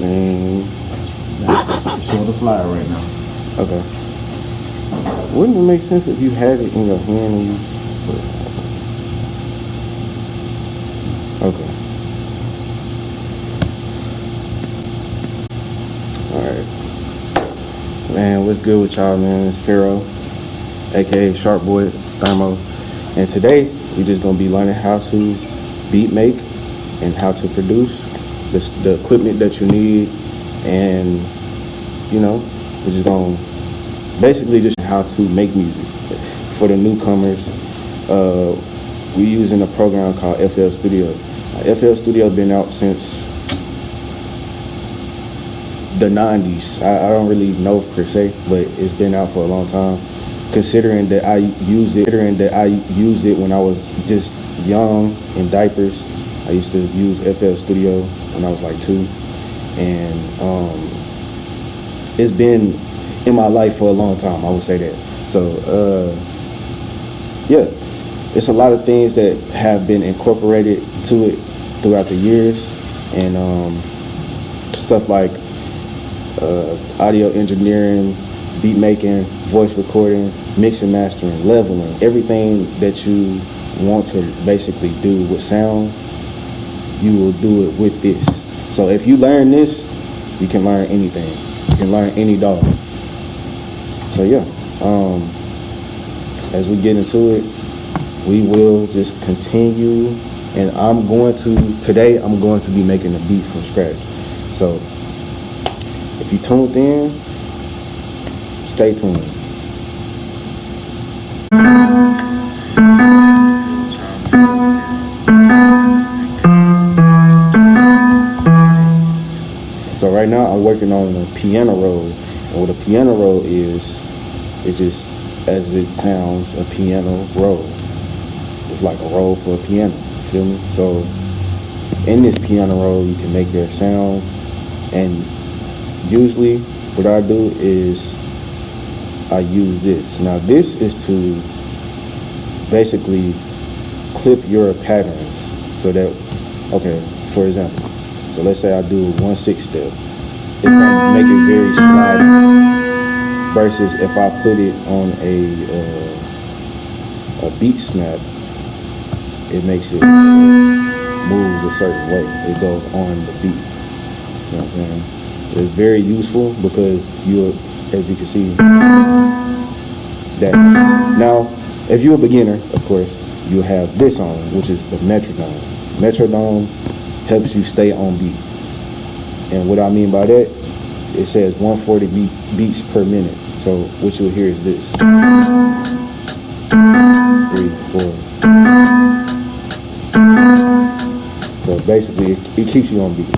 And Show the flyer right now. okay. Wouldn't it make sense if you had it in your hand and you put it? Okay. Alright. Man, what's good with y'all, man? It's Pharaoh, aka Sharp Boy Thermo. And today we just gonna be learning how to beat make and how to produce the equipment that you need, and you know, we're just gonna basically just how to make music for the newcomers. We using a program called FL Studio. FL Studio been out since the 90s. I don't really know per se, but it's been out for a long time. Considering that I used it when I was just young in diapers. I used to use FL Studio when I was like 2, and it's been in my life for a long time, I would say that. So yeah, it's a lot of things that have been incorporated to it throughout the years, and stuff like audio engineering, beat making, voice recording, mixing, mastering, leveling, everything that you want to basically do with sound, you will do it with this. So if you learn this, you can learn anything. You can learn any dog. So yeah, as we get into it, we will just continue, and today I'm going to be making a beat from scratch. So if you tuned in, stay tuned. So right now I'm working on a piano roll, and what a piano roll is just, as it sounds, a piano roll. It's like a roll for a piano, you feel me? So in this piano roll you can make your sound, and usually what I do is I use this. Now this is to basically clip your patterns, so that, okay, for example, so let's say I do 1/6 step. It's gonna make it very sliding, versus if I put it on a beat snap, it makes it moves a certain way. It goes on the beat. You know what I'm saying? It's very useful because as you can see, that now, if you're a beginner, of course, you'll have this on, which is the metronome. Metronome helps you stay on beat. And what I mean by that, it says 140 beats per minute. So what you'll hear is this: 3, 4. So basically, it keeps you on beat.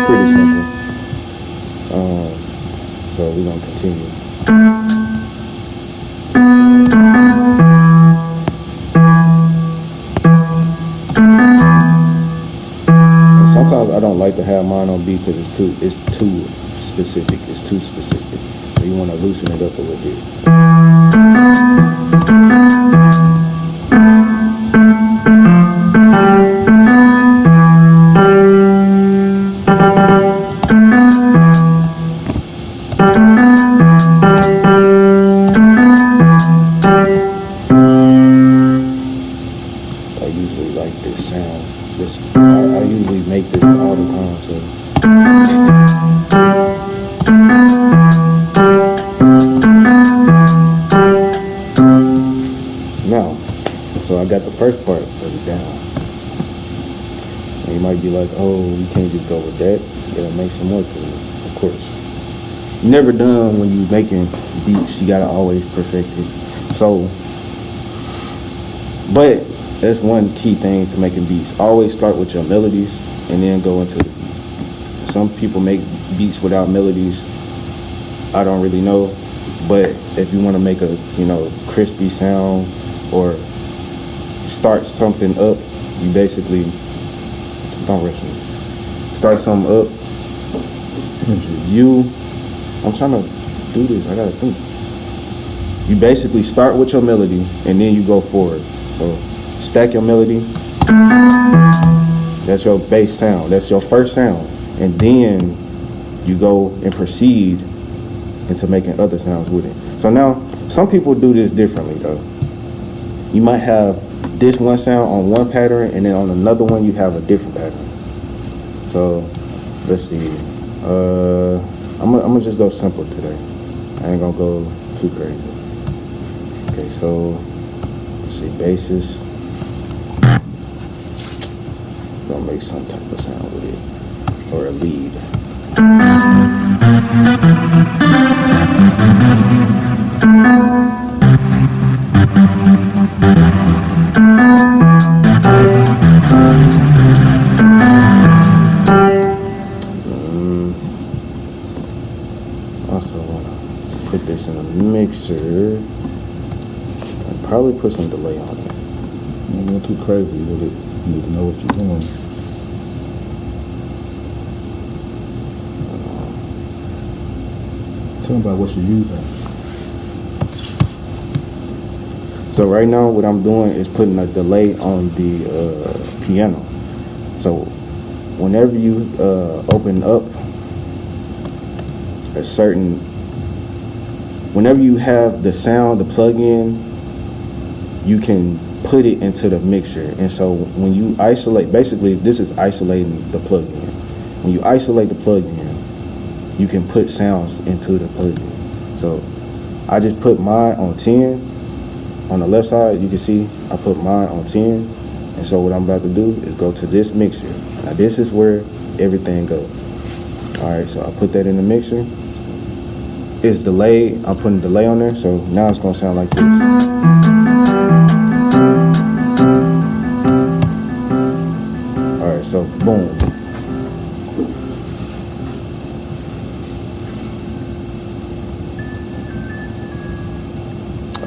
Pretty simple. So we're gonna continue. Sometimes I don't like to have mine on beat because it's too specific. It's too specific. So you want to loosen it up a little bit. I usually like this sound. I usually make this all the time. So now, so I got the first part of it down. And you might be like, oh, you can't just go with that. You gotta make some more to it. Of course, you're never done when you're making beats. You gotta always perfect it. So, but that's one key thing to making beats. Always start with your melodies and then go into the beat. Some people make beats without melodies. I don't really know. But if you want to make a, crispy sound or start something up, you basically, don't rush me. Start something up. I'm trying to do this. I gotta think. You basically start with your melody and then you go forward. So stack your melody. That's your bass sound. That's your first sound. and then you go and proceed into making other sounds with it. So now, some people do this differently though. You might have this one sound on one pattern, and then on another one you have a different pattern. So let's see. I'm gonna just go simple today. I ain't gonna go too crazy. Okay, so let's see, basses. Gonna make some type of sound with it, or a lead. Also want to put this in a mixer and probably put some delay on it. Don't go too crazy with it. You need to know what you're doing. Tell me about what you're using. So right now what I'm doing is putting a delay on the piano. So whenever you open up a certain, whenever you have the sound, the plug-in, you can put it into the mixer. And so when you isolate, basically this is isolating the plug-in. When you isolate the plug-in, you can put sounds into the plug-in. So I just put mine on 10. On the left side, you can see I put mine on 10. And so what I'm about to do is go to this mixer. Now this is where everything goes. All right, so I put that in the mixer. It's delayed. I'm putting delay on there, so now it's gonna sound like this. All right, so boom.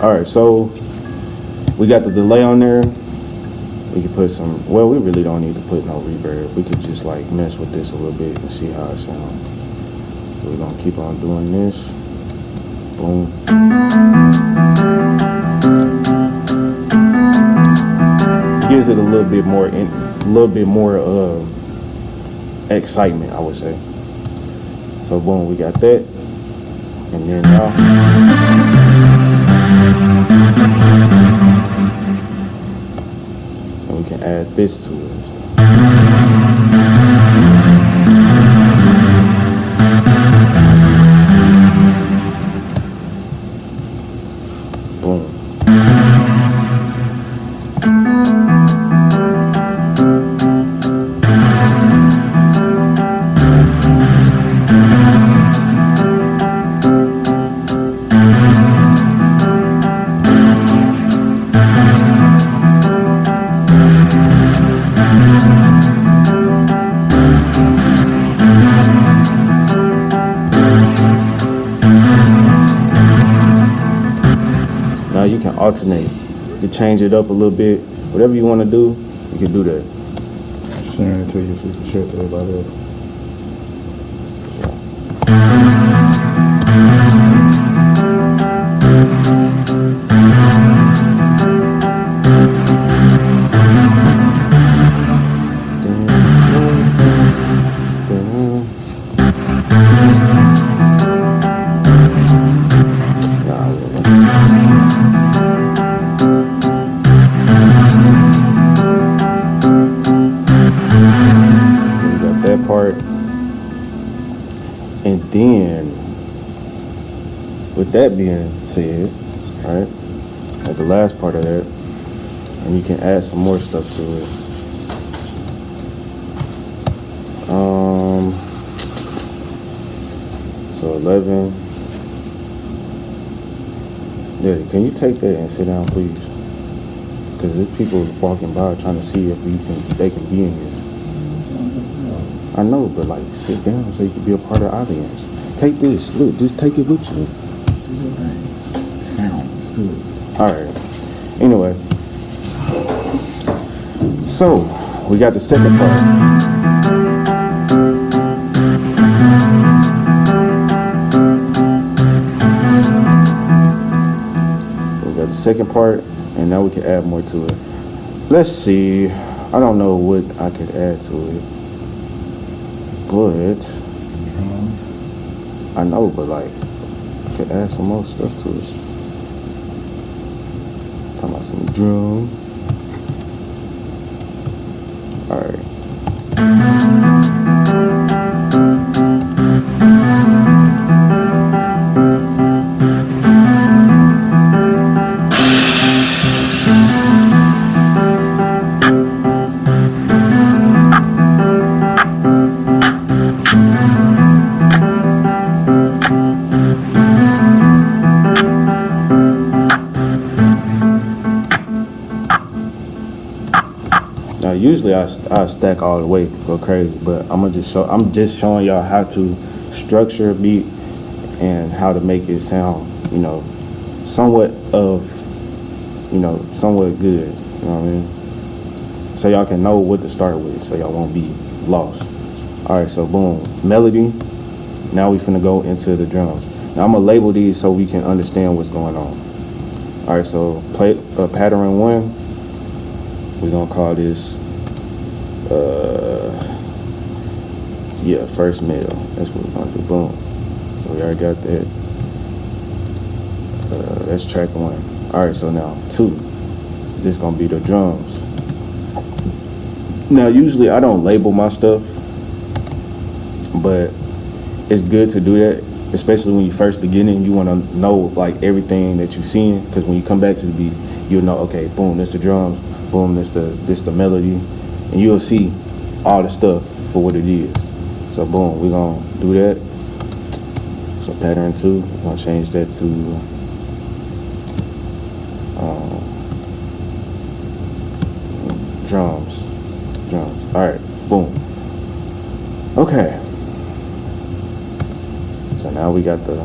All right, so we got the delay on there. We could put some, well, we really don't need to put no reverb. We could just like mess with this a little bit and see how it sounds. So we're gonna keep on doing this. Boom. Gives it a little bit more excitement, I would say. So boom, we got that. And then now we can add this to it. Boom. Now you can alternate. You can change it up a little bit. Whatever you want to do, you can do that. Sharing it to you so you can share it to everybody else. Part, and then with that being said, right, at the last part of that, and you can add some more stuff to it. So 11. Daddy, can you take that and sit down, please? Because there's people walking by trying to see if they can be in here. I know, but like, sit down so you can be a part of the audience. Take this. Look, just take it with you. Do your thing. Sound. It's good. All right. Anyway. So, we got the second part. We got the second part, and now we can add more to it. Let's see. I don't know what I could add to it. But Drums. I know, but like, I could add some more stuff to it. Talking about some drum. All right. Now, usually I stack all the way, go crazy, but I'm just showing y'all how to structure a beat and how to make it sound, somewhat good, you know what I mean? So y'all can know what to start with, so y'all won't be lost. All right, so boom, melody. Now we finna go into the drums. Now I'm gonna label these so we can understand what's going on. All right, so play pattern 1. We're gonna call this, first middle. That's what we're gonna do. Boom. So we already got that. That's track 1. All right, so now 2. This gonna be the drums. Now, usually I don't label my stuff, but it's good to do that, especially when you first beginning. You wanna know like everything that you're seeing, because when you come back to the beat, you'll know, okay, boom, this the drums. Boom, this the melody, and you'll see all the stuff for what it is. So boom, we're gonna do that. So pattern 2, we're gonna change that to drums. All right, boom. Okay. So now we got the.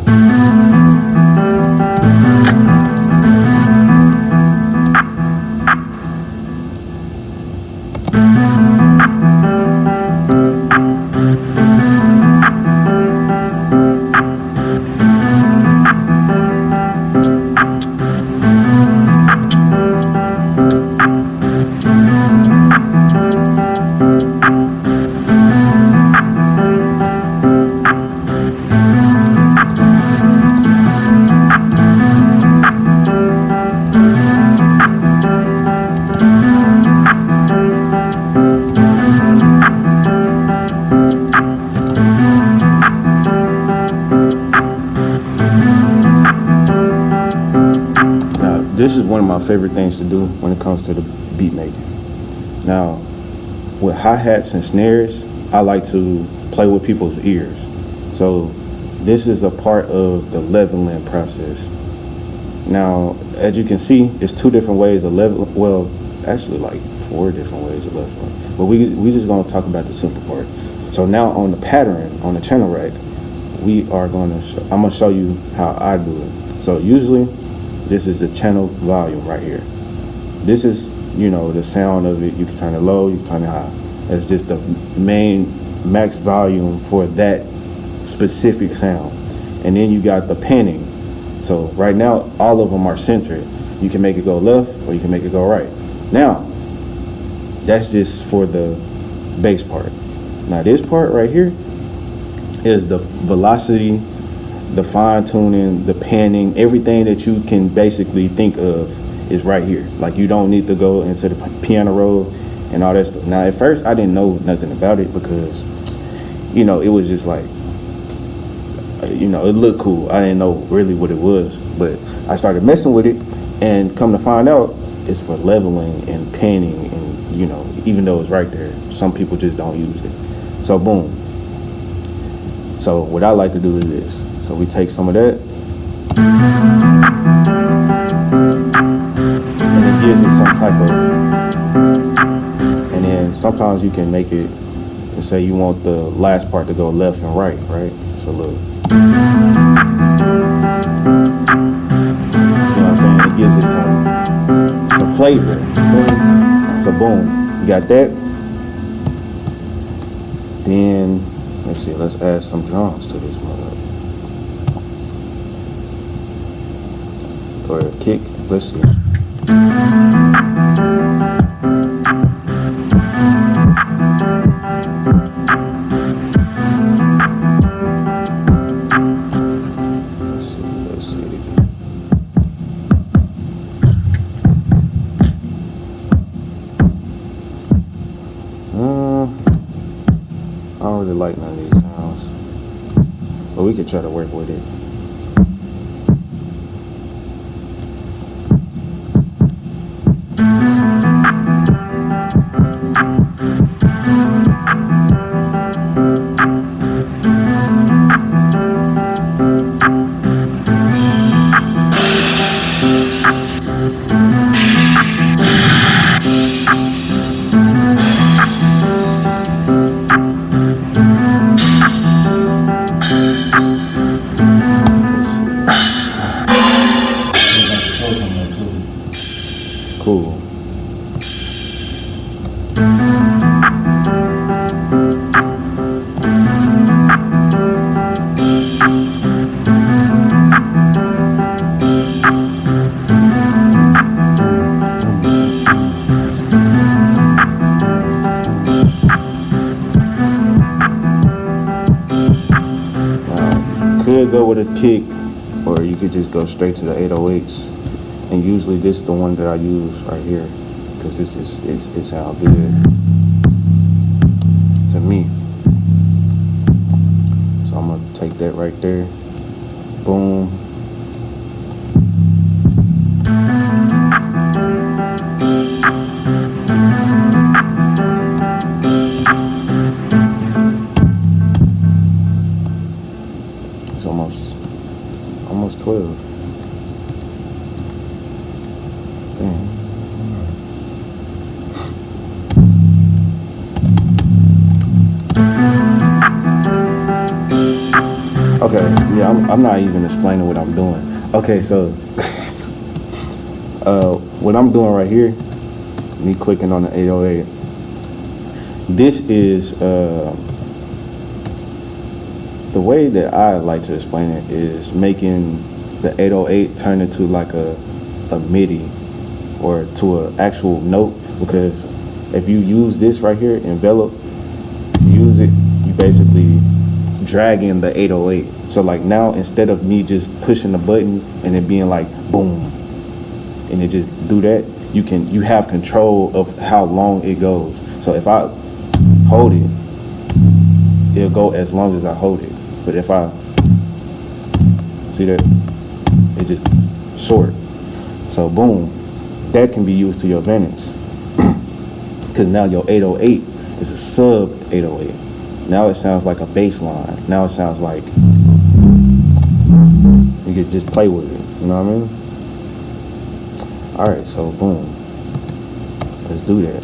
This is one of my favorite things to do when it comes to the beat making. Now, with hi-hats and snares, I like to play with people's ears. So this is a part of the leveling process. Now, as you can see, it's 2 different ways of leveling. Well, actually like 4 different ways of leveling. But we just gonna talk about the simple part. So now on the pattern, on the channel rack, I'm gonna show you how I do it. So usually, this is the channel volume right here. This is, the sound of it. You can turn it low, you can turn it high. That's just the main max volume for that specific sound. And then you got the panning. So right now, all of them are centered. You can make it go left or you can make it go right. Now, that's just for the bass part. Now this part right here is the velocity, the fine tuning, the panning, everything that you can basically think of is right here. Like, you don't need to go into the piano roll and all that stuff. Now at first I didn't know nothing about it because, it was just like, it looked cool. I didn't know really what it was, but I started messing with it, and come to find out, it's for leveling and panning, and even though it's right there, some people just don't use it. So boom. So what I like to do is this. So we take some of that, and it gives it some type of, and then sometimes you can make it and say you want the last part to go left and right? So look. See what I'm saying? It gives it some flavor. So boom, you got that. Then let's see, let's add some drums to this one. Or a kick. Let's see. don't really like none of these sounds, but we could try to work with it. Cool. Could go with a kick, or you could just go straight to the 808s. And usually this is the one that I use right here, because it sounds good to me. So I'm gonna take that right there. Boom. It's almost 12. Okay, yeah, I'm not even explaining what I'm doing. Okay, so what I'm doing right here, me clicking on the 808, this is the way that I like to explain it is making the 808 turn into like a MIDI or to an actual note, because if you use this right here, envelope, use it, you basically drag in the 808. So like now, instead of me just pushing the button and it being like boom, and it just do that, you have control of how long it goes. So if I hold it, it'll go as long as I hold it. But if I see that, it just short. So boom, that can be used to your advantage, because now your 808 is a sub 808. Now it sounds like a bass line. Now it sounds like you could just play with it. You know what I mean? All right, so boom, let's do that.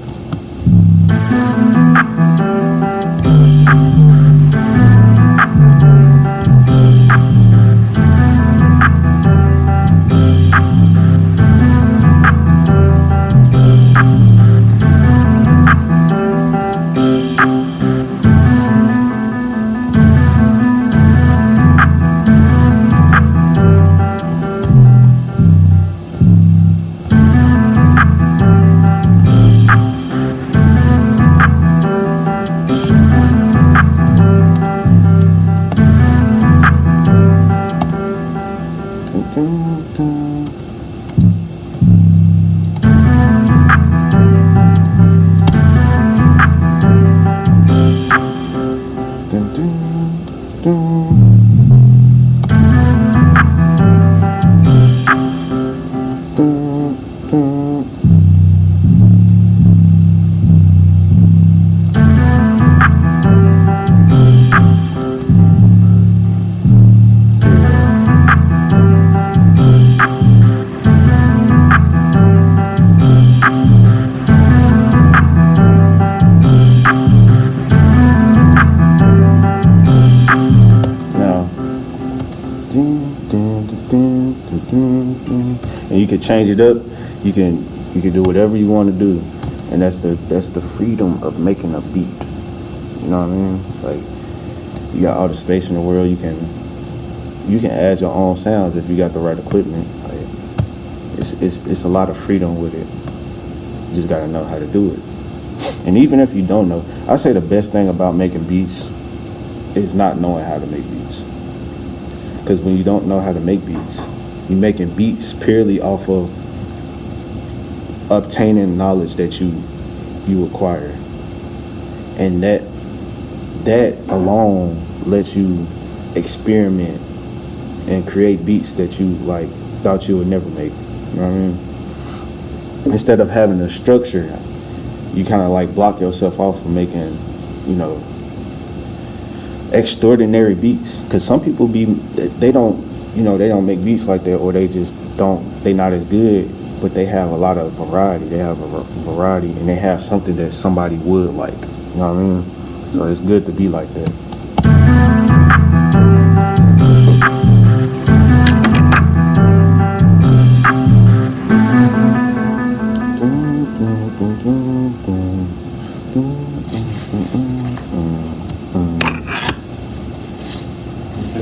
And you can change it up. You can do whatever you want to do, and that's the freedom of making a beat. You know what I mean? Like, you got all the space in the world. You can add your own sounds if you got the right equipment. Like, it's a lot of freedom with it. You just gotta know how to do it. And even if you don't know, I say the best thing about making beats is not knowing how to make beats. Because when you don't know how to make beats, you're making beats purely off of obtaining knowledge that you acquire. And that alone lets you experiment and create beats that you like thought you would never make. You know what I mean? Instead of having a structure, you kind of like block yourself off from making, you know, extraordinary beats. Because some people they don't, you know, they don't make beats like that, or they just don't, they not as good, but they have a lot of variety. They have a variety, and they have something that somebody would like. You know what I mean? So it's good to be like that.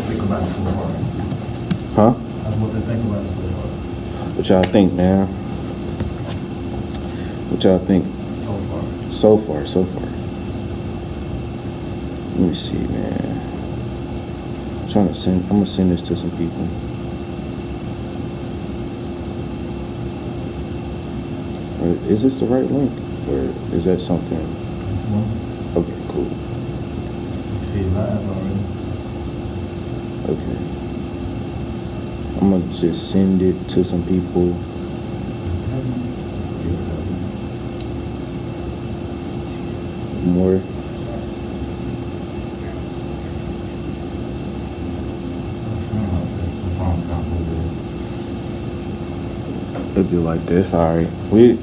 Think about it so far. Huh? That's what they think about it so far. What y'all think, man? What y'all think? So far. So far. Let me see, man. I'm gonna send this to some people. Is this the right link? Or is that something? This one. Okay, cool. You see it's live already. Okay. I'm gonna just send it to some people. More. It'll be like this, alright.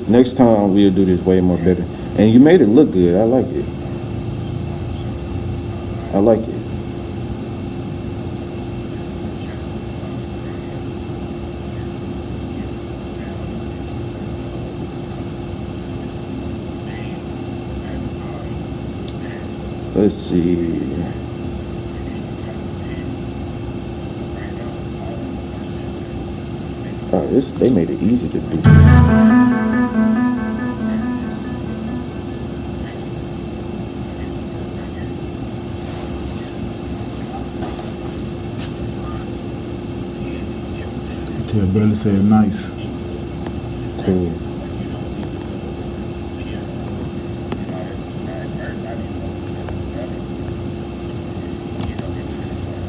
Next time we'll do this way more better. And you made it look good. I like it. I like it. Let's see. Oh, they made it easy to do. Tell Barely said nice. Cool.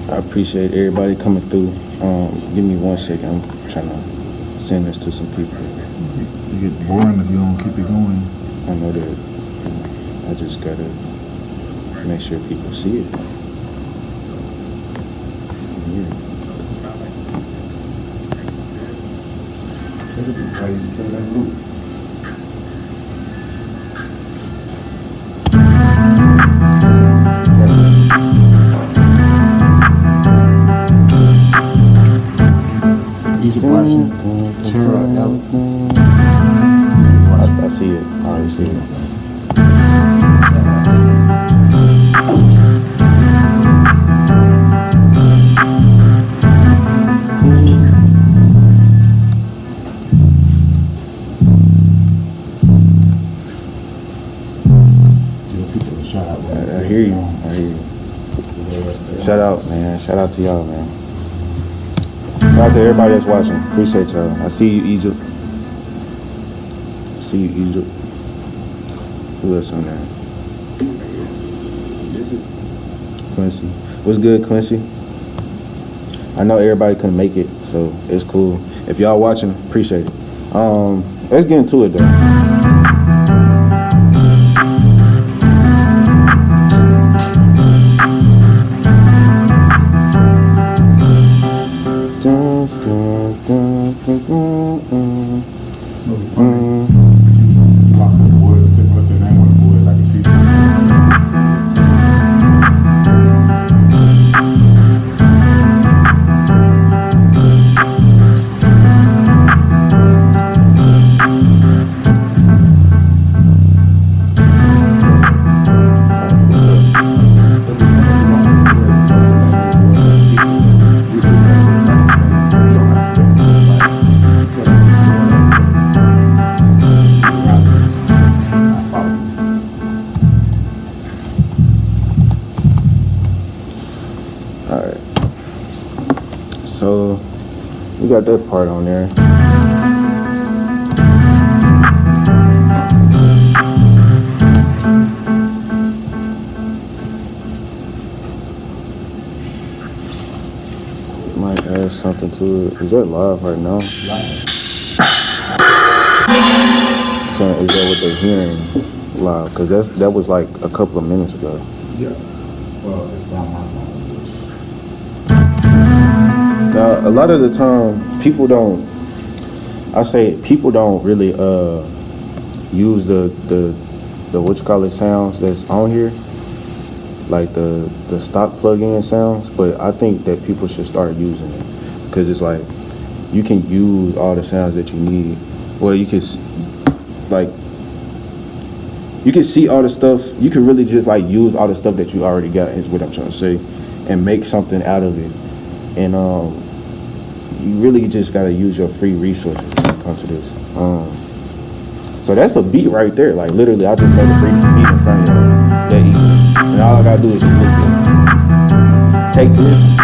I appreciate everybody coming through. Give me 1 second. I'm trying to send this to some people. You get boring if you don't keep it going. I know that. I just gotta make sure people see it. Yeah. Egypt watching Terra L. I see it. I already see it. Give people a shout out. I hear you. Shout out, man. Shout out to y'all, man. Shout out to everybody that's watching. Appreciate y'all. I see you, Egypt. See you, Egypt. Who else on there? Quincy. What's good, Quincy? I know everybody couldn't make it, so it's cool. If y'all watching, appreciate it. Let's get into it though. It'll be funny. Walk to the board, sit with their name on the board like a teacher. Alright. So we got that part on there. add something to it. Is that live right now? So is that what they're hearing live? Because that was like a couple of minutes ago. Yeah. Well, it's about my phone. Now, a lot of the time, people don't really use the what you call it sounds that's on here, like the stock plug-in sounds. But I think that people should start using it because it's like you can use all the sounds that you need. Well, you can see all the stuff. You can really just like use all the stuff that you already got. Is what I'm trying to say, and make something out of it. And you really just gotta use your free resources when it comes to this. So that's a beat right there. Like literally, I just made a free beat in front of y'all. That easy. And all I gotta do is just look it. Take this.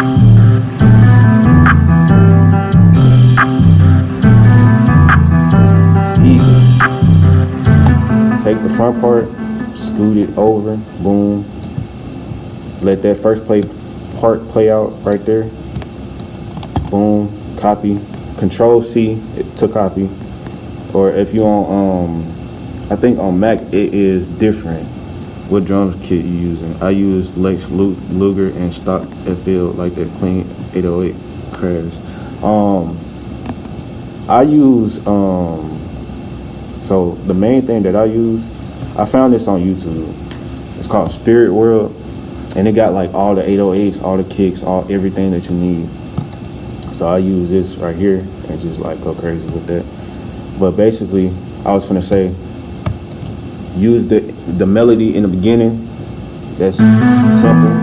Easy. Take the front part, scoot it over, boom. Let that first part play out right there. Boom, copy, Control C to copy. Or if you on, I think on Mac it is different. What drums kit you using? I use Lex Luger and stock FL like that clean 808 crash. I use so the main thing that I use, I found this on YouTube. It's called Spirit World, and it got like all the 808s, all the kicks, everything that you need. So I use this right here and just like go crazy with that. But basically, I was finna say, use the melody in the beginning. That's simple.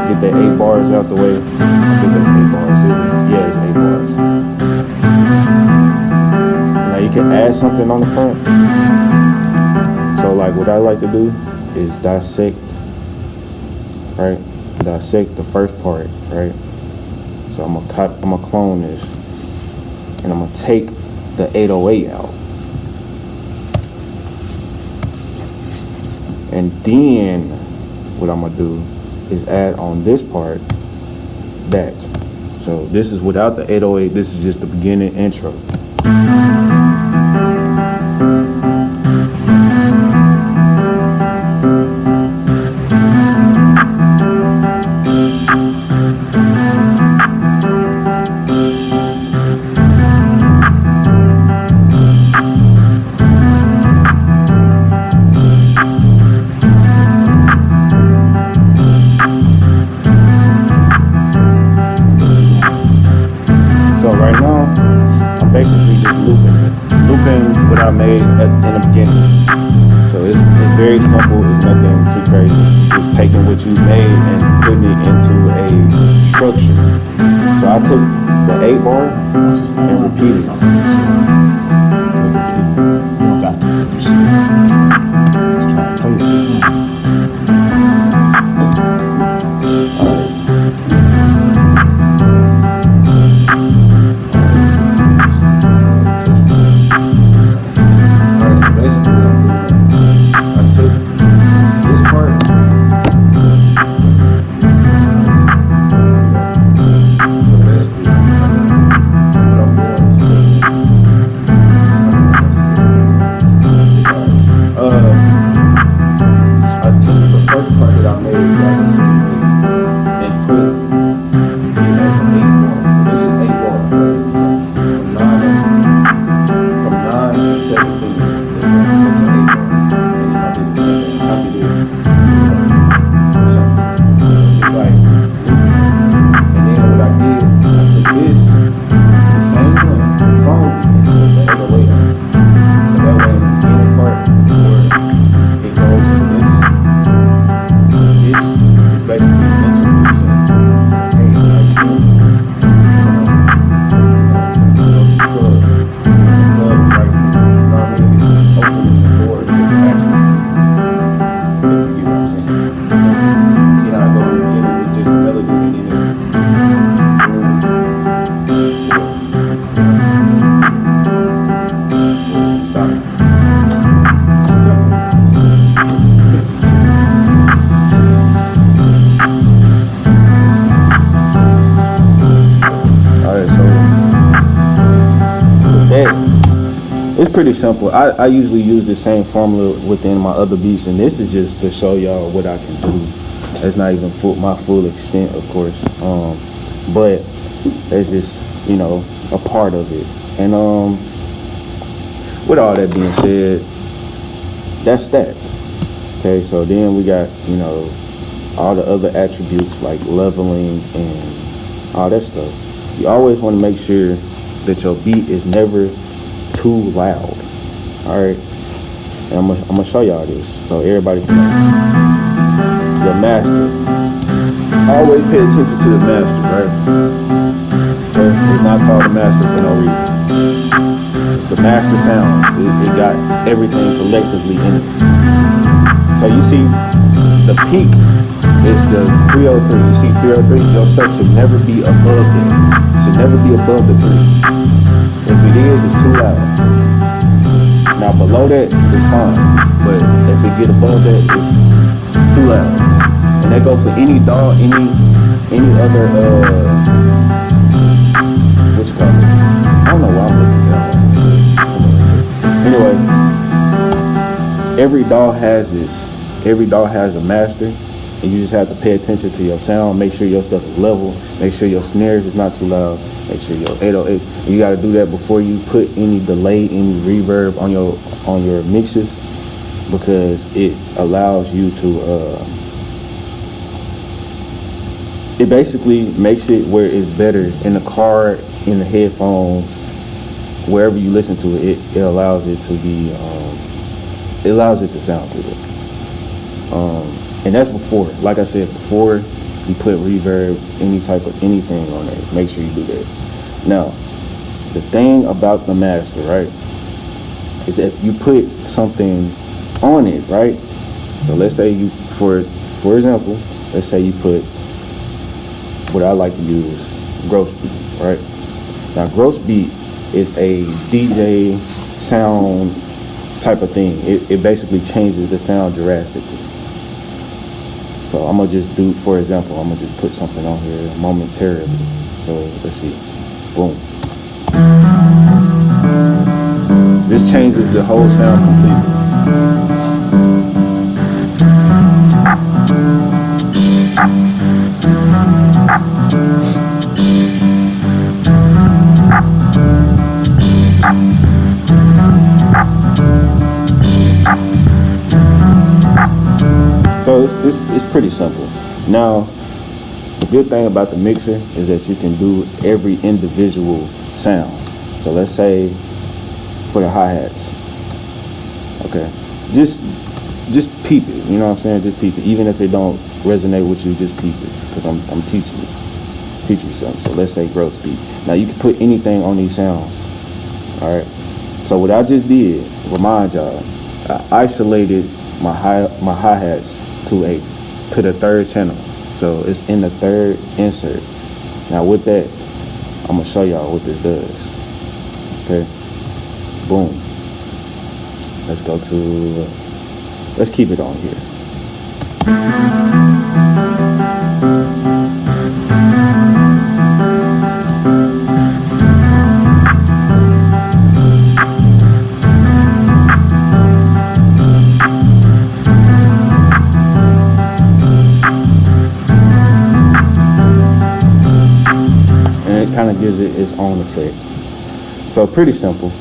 Get that 8 bars out the way. I think that's 8 bars. Yeah, it's 8 bars. Now you can add something on the front. So like what I like to do is dissect, right? Dissect the first part, right? So I'm gonna clone this, and I'm gonna take the 808 out, and then what I'm gonna do is add on this part that. So this is without the 808. This is just the beginning intro. Basically just looping what I made in the beginning. So it's very simple. It's nothing too crazy. It's taking what you made and putting it into a structure. So I took the 8 bar and repeated it. So you see, you don't got to do this shit. Just try to play it. pretty simple. I usually use the same formula within my other beats, and this is just to show y'all what I can do. It's not even my full extent, of course, but it's just, you know, a part of it. And with all that being said, that's that. Okay, so then we got, you know, all the other attributes like leveling and all that stuff. You always want to make sure that your beat is never too loud. All right, and I'm gonna show y'all this so everybody can know. Your master. Always pay attention to the master, right? Okay? It's not called a master for no reason. It's a master sound. It got everything collectively in it. So you see, the peak is the 303. You see 303. Your stuff should never be above it. Should never be above the 3. If it is, it's too loud. Now below that, it's fine. But if it get above that, it's too loud. And that goes for any DAW, any other what you call it? I don't know why I'm looking at that. Anyway, every DAW has this. Every DAW has a master, and you just have to pay attention to your sound. Make sure your stuff is level. Make sure your snares is not too loud. Make sure your 808s. And you got to do that before you put any delay, any reverb on your mixes, because it allows you to. It basically makes it where it's better in the car, in the headphones, wherever you listen to it. It allows it to be. It allows it to sound good. And that's before, like I said, before you put reverb, any type of anything on there, make sure you do that. Now, the thing about the master, right, is if you put something on it, right? So let's say you, for example, let's say you put what I like to use, gross beat, right? Now, gross beat is a DJ sound type of thing. It basically changes the sound drastically. So I'm gonna just do, for example, I'm gonna just put something on here momentarily. So let's see, boom. This changes the whole sound completely. So it's pretty simple. Now, the good thing about the mixer is that you can do every individual sound. So let's say for the hi-hats, okay, just peep it. You know what I'm saying? Just peep it. Even if it don't resonate with you, just peep it, because I'm teaching you something. So let's say gross beat. Now you can put anything on these sounds. All right. So what I just did, remind y'all, I isolated my hi-hats to the third channel. So it's in the third insert. Now with that, I'm gonna show y'all what this does. Okay. Boom. Let's keep it on here. Kind of gives it its own effect. So pretty simple.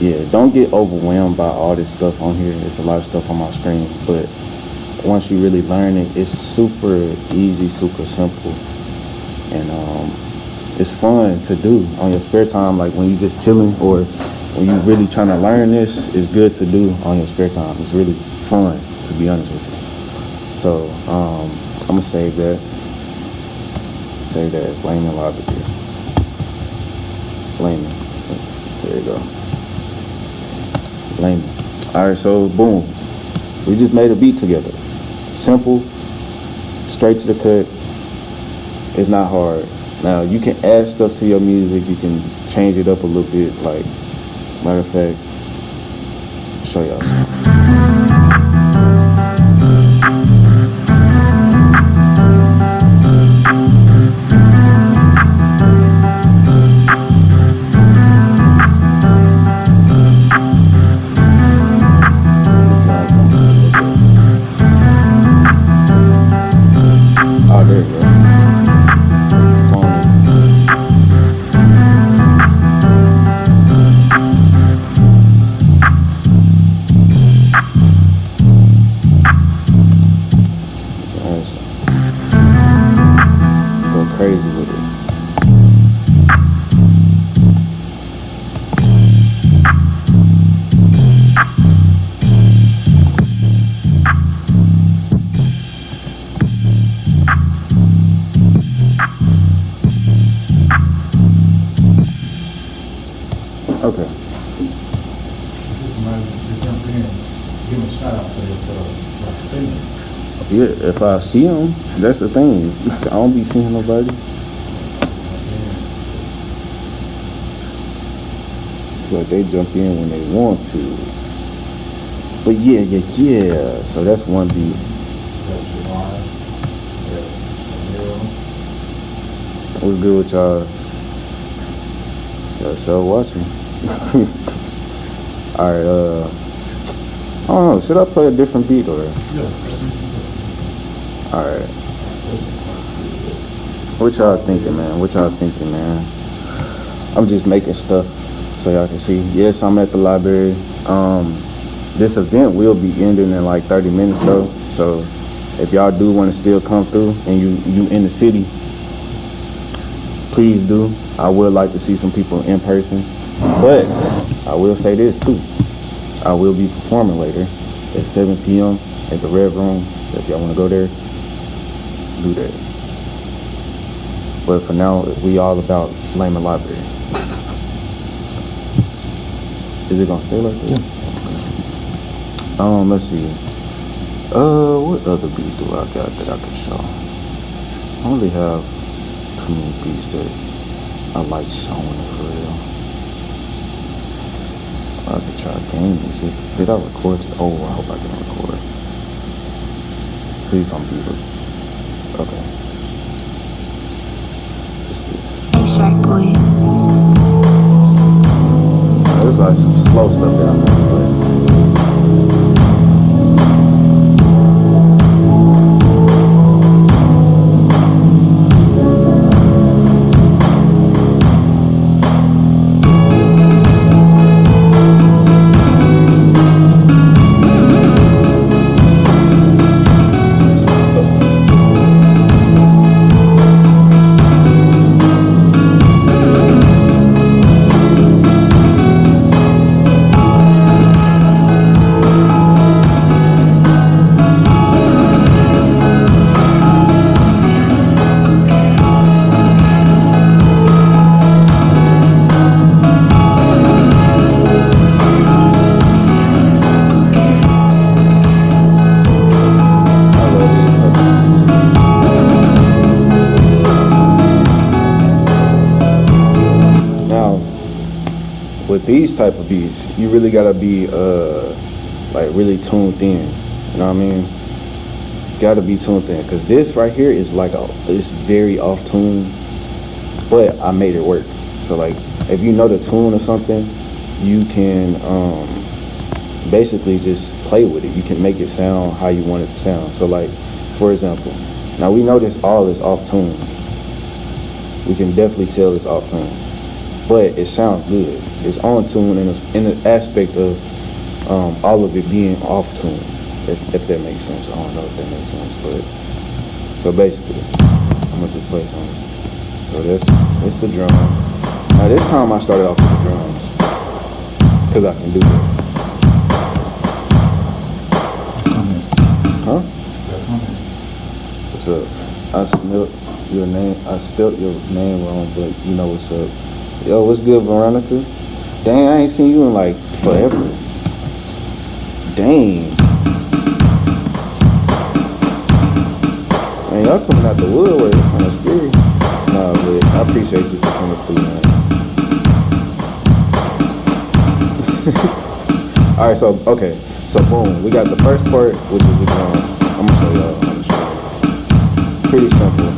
Yeah, don't get overwhelmed by all this stuff on here. There's a lot of stuff on my screen, but once you really learn it, it's super easy, super simple, and it's fun to do on your spare time. Like when you're just chilling, or when you're really trying to learn this, it's good to do on your spare time. It's really fun, to be honest with you. So I'm gonna save that. Save that as Layman Logic here. Layman. There you go. Layman. Alright, so boom. We just made a beat together. Simple, straight to the cut. It's not hard. Now you can add stuff to your music, you can change it up a little bit, like matter of fact, I'll show y'all something. shout out to you for like spinning. Yeah, if I see them, that's the thing. I don't be seeing nobody. It's like they jump in when they want to. But yeah. So that's one beat. What's good with y'all? Y'all still watching? Alright, I don't know, should I play a different beat or? Alright. What y'all thinking, man? I'm just making stuff so y'all can see. Yes, I'm at the library. This event will be ending in like 30 minutes though. So if y'all do want to still come through and you in the city, please do. I would like to see some people in person. But I will say this too. I will be performing later at 7 p.m. at the Red Room. So if y'all want to go there, do that. But for now, we all about Lehman Library. Is it gonna stay like that? Let's see. What other beat do I got that I can show? I only have 2 beats that I like showing it for real. I could try game music. Did I record it? Oh, I hope I can record. Please don't be okay. What's this? Hey, Shark Boy. There's like some slow stuff that I'm gonna play. With these type of beats, you really gotta be like really tuned in. You know what I mean? Gotta be tuned in, cause this right here is like it's very off tune, but I made it work. So like, if you know the tune or something, you can basically just play with it. You can make it sound how you want it to sound. So like, for example, now we know this all is off tune. We can definitely tell it's off tune, but it sounds good. It's on tune in the aspect of all of it being off tune, if that makes sense. I don't know if that makes sense, but so basically, I'm gonna just play something. So it's the drum. Now this time I started off with the drums, cause I can do that. Huh? What's up? I spelled your name wrong, but you know what's up. Yo, what's good, Veronica? Dang, I ain't seen you in like forever. Dang. Man, y'all coming out the woodwork. It's kind of scary. Nah, but I appreciate you for coming through, man. Alright, so, okay. So, boom. We got the first part, which is the drums. I'm gonna show y'all. Pretty simple.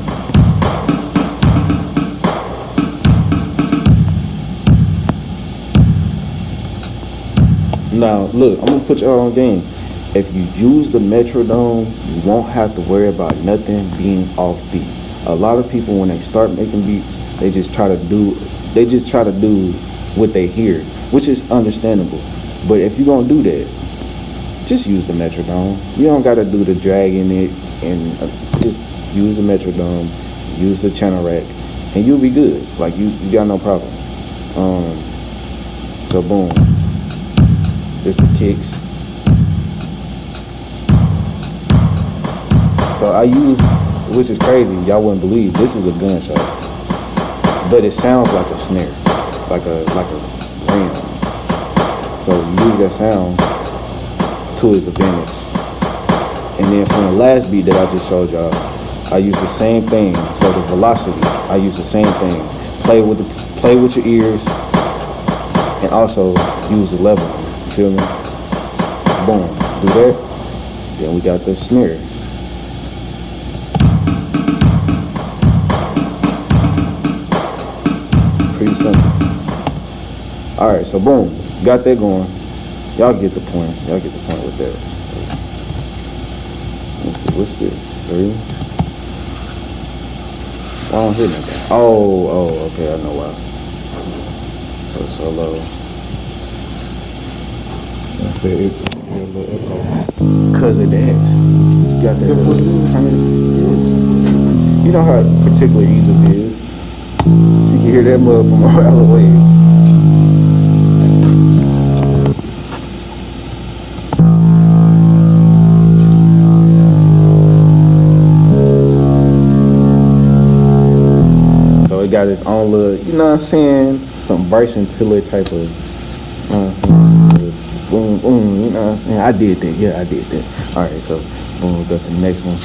Now, look, I'm gonna put y'all on game. If you use the metronome, you won't have to worry about nothing being off beat. A lot of people, when they start making beats, they just try to do what they hear, which is understandable. But if you're gonna do that, just use the metronome. You don't gotta do the drag in it, and just use the metronome, use the channel rack, and you'll be good. Like you got no problem. So boom. It's the kicks. So I use, which is crazy, y'all wouldn't believe, this is a gunshot. But it sounds like a snare, like a ram. So you use that sound, to his advantage. And then from the last beat that I just showed y'all, I use the same thing. So the velocity, I use the same thing. Play with your ears, and also use the level. You feel me? Boom. Do that. Then we got the snare. Pretty simple. All right, so boom, got that going. Y'all get the point. Y'all get the point with that. So, let's see, what's this? 3. I don't hear nothing. Oh, okay, I know why. So it's so low. I said it. A little echo. Cause of that. You got that. That's what it is. I mean, yes. You know how particular Egypt is. So you can hear that mud from a mile away. So it got its own little, you know what I'm saying? Some Bryson Tiller type of boom, boom, you know what I'm saying? I did that, yeah, I did that. All right, so boom, we go to the next one.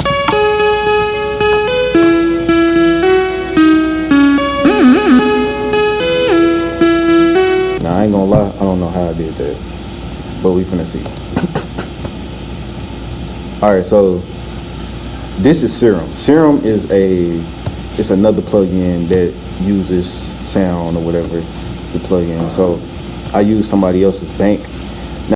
Now, I ain't gonna lie, I don't know how I did that, but we finna see. All right, so this is Serum. Serum is it's another plugin that uses sound or whatever to plug in. So I use somebody else's bank